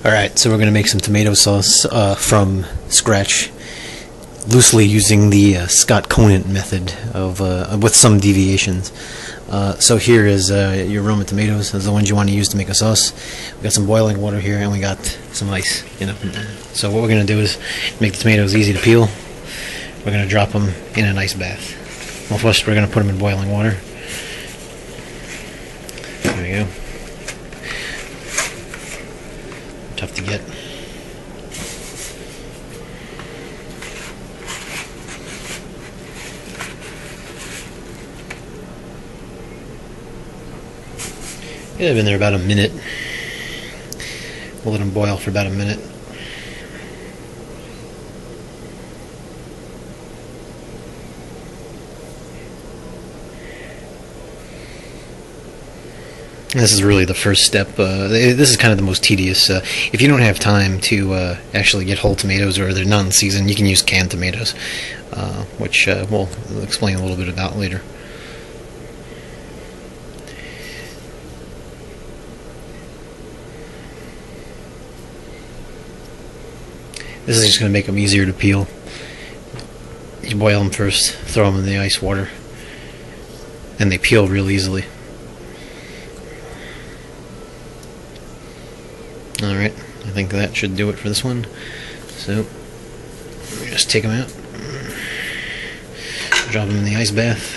Alright, so we're going to make some tomato sauce from scratch, loosely using the Scott Conant method of with some deviations. So here is your Roma tomatoes. Those are the ones you want to use to make a sauce. We got some boiling water here, and we got some ice. So what we're going to do is make the tomatoes easy to peel. We're going to drop them in an ice bath. Well, first we're going to put them in boiling water. There we go. Tough to get. Yeah, I've been there about a minute. We'll let them boil for about a minute. This is really the first step. This is kind of the most tedious. If you don't have time to actually get whole tomatoes, or they're not in season, you can use canned tomatoes, which we'll explain a little bit about later. This is just going to make them easier to peel. You boil them first, throw them in the ice water, and they peel real easily. Alright, I think that should do it for this one. So, just take them out, drop them in the ice bath,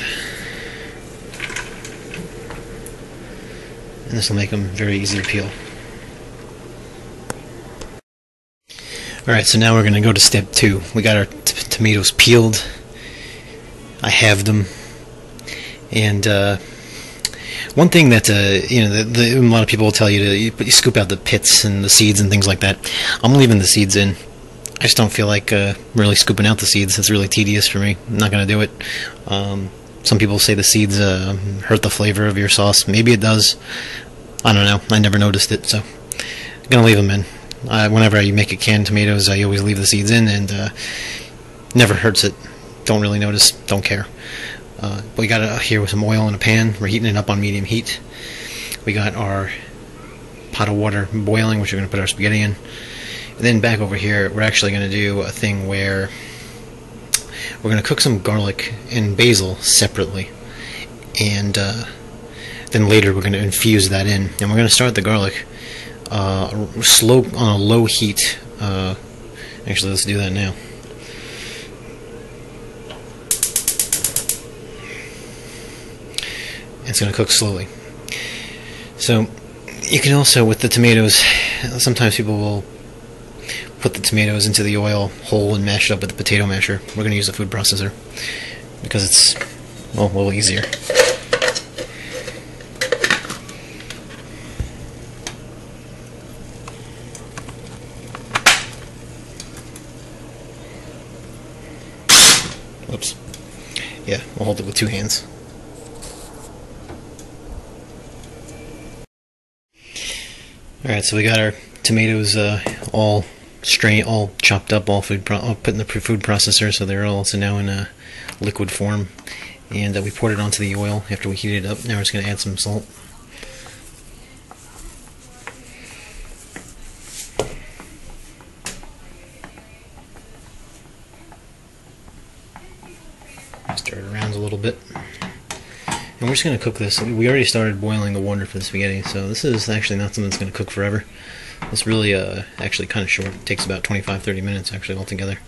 and this will make them very easy to peel. Alright, so now we're going to go to step 2. We got our tomatoes peeled. I halved them, and one thing that a lot of people will tell you to you scoop out the pits and the seeds and things like that. I'm leaving the seeds in. I just don't feel like really scooping out the seeds. It's really tedious for me. I'm not going to do it. Some people say the seeds hurt the flavor of your sauce. Maybe it does. I don't know. I never noticed it, so I'm going to leave them in. Whenever I make a canned tomatoes, I always leave the seeds in, and never hurts it. Don't really notice. Don't care. We got it here with some oil in a pan. We're heating it up on medium heat. We got our pot of water boiling, which we're going to put our spaghetti in. And then back over here, we're actually going to do a thing where we're going to cook some garlic and basil separately. And then later we're going to infuse that in. And we're going to start the garlic slow on a low heat. Actually, let's do that now. It's going to cook slowly. So you can also, with the tomatoes, sometimes people will put the tomatoes into the oil whole and mash it up with the potato masher. We're going to use a food processor because it's, well, a little easier. Whoops. Yeah, we'll hold it with 2 hands. Alright, so we got our tomatoes all chopped up, all put in the food processor, so they're also now in a liquid form. And we poured it onto the oil after we heated it up. Now we're just going to add some salt. Stir it around a little bit. And we're just going to cook this. We already started boiling the water for the spaghetti, so this is actually not something that's going to cook forever. It's really actually kind of short. It takes about 25-30 minutes actually altogether.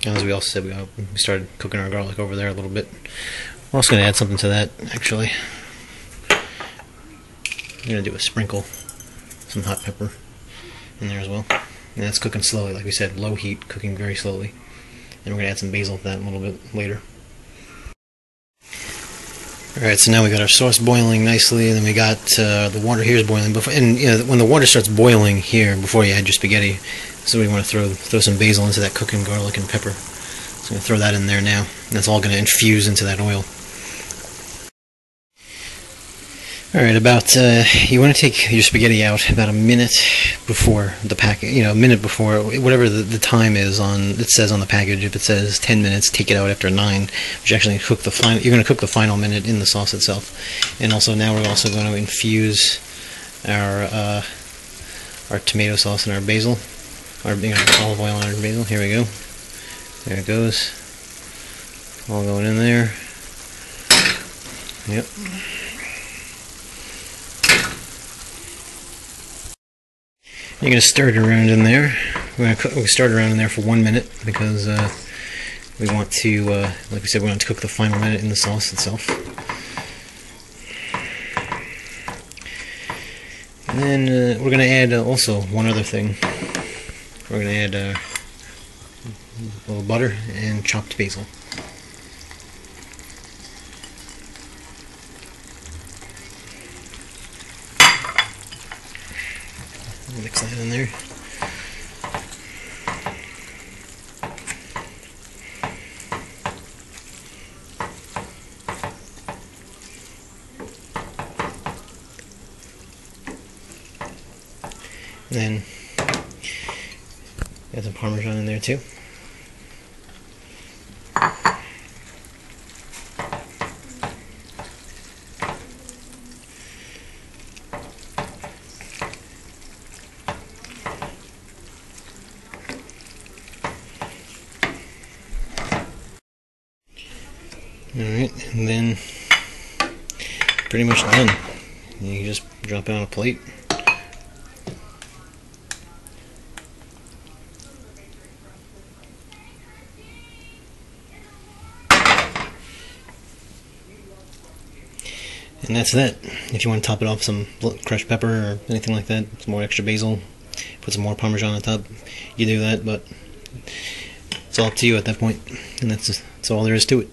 And as we also said, we started cooking our garlic over there a little bit. We're also going to add something to that, actually. I'm going to do a sprinkle, some hot pepper in there as well. And that's cooking slowly, like we said, low heat, cooking very slowly. And we're going to add some basil to that a little bit later. Alright, so now we got our sauce boiling nicely, and then we got the water here is boiling. And when the water starts boiling here, before you add your spaghetti, so we want to throw some basil into that cooking garlic and pepper. So I'm going to throw that in there now. And that's all going to infuse into that oil. Alright, you want to take your spaghetti out about a minute before the package, a minute before, whatever the time is it says on the package. If it says 10 minutes, take it out after 9, which actually you're going to cook the final minute in the sauce itself. And also now we're also going to infuse our tomato sauce and our basil, our olive oil and our basil. Here we go. There it goes. All going in there. Yep. You're gonna stir it around in there. We're gonna start around in there for 1 minute because we want to, like we said, we want to cook the final minute in the sauce itself. And then we're gonna add also one other thing. We're gonna add a little butter and chopped basil. Mix that in there. And then add some Parmesan in there too. Alright, and then pretty much done. You just drop it on a plate. And that's that. If you want to top it off some crushed pepper or anything like that, some more extra basil, put some more Parmesan on top, you do that, but it's all up to you at that point. And that's all there is to it.